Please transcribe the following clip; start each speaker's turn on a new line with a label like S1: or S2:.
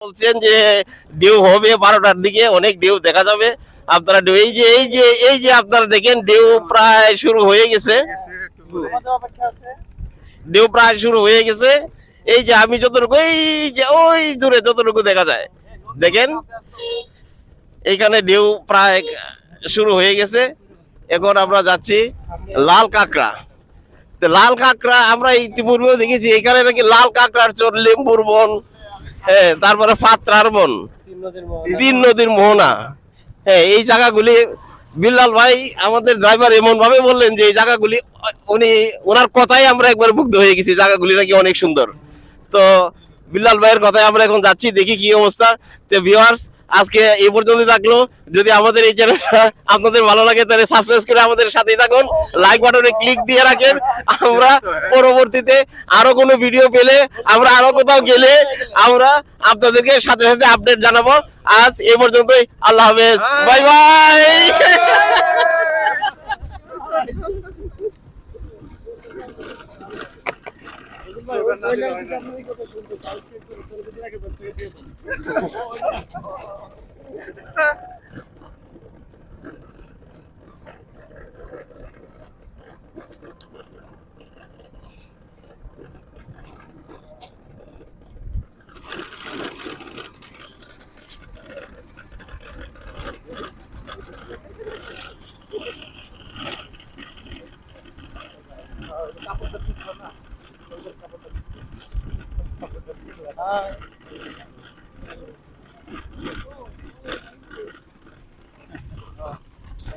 S1: বলছেন যে ঢেউ হবে 12টার দিকে, অনেক ঢেউ দেখা যাবে। আপনারা ঢেউ এই যে আপনারা দেখেন ঢেউ প্রায় শুরু হয়ে গেছে। ঢেউ প্রায় শুরু হয়ে গেছে। এই যে আমি যতটুকু এই যে ওই দূরে যতটুকু দেখা যায় দেখেন, এইখানে ঢেউ প্রায় শুরু হয়ে গেছে। এখন আমরা যাচ্ছি লাল কাঁকড়া। তো লাল কাঁকড়া আমরা ইতিপূর্বেও দেখেছি, এখানে নাকি লাল কাঁকড়ার চর, লেম্বুর বন, হ্যাঁ, তারপরে পাত্রার বন, তিন নদীর মোহনা। হ্যাঁ, এই জায়গাগুলি বিল্লাল ভাই আমাদের ড্রাইভার এমন ভাবে বললেন যে এই জায়গাগুলি, উনি ওনার কথাই আমরা একবার মুগ্ধ হয়ে গেছি, জায়গাগুলি নাকি অনেক সুন্দর। তো বিল্লাল ভাইয়ের কথায় আমরা এখন যাচ্ছি, দেখি কি অবস্থা। তো ভিউয়ার্স, আজকে এই পর্যন্ত থাকলো। যদি আমাদের এই চ্যানেলটা আপনাদের ভালো লাগে তাহলে সাবস্ক্রাইব করে আমাদের সাথেই থাকুন, লাইক বাটনে ক্লিক দিয়ে রাখেন। আমরা পরবর্তীতে আরো কোনো ভিডিও পেলে, আমরা আরো কোথাও গেলে আমরা আপনাদেরকে সাথে সাথে আপডেট জানাবো। আজ এই পর্যন্তই, আল্লাহ হাফেজ, বাই বাই।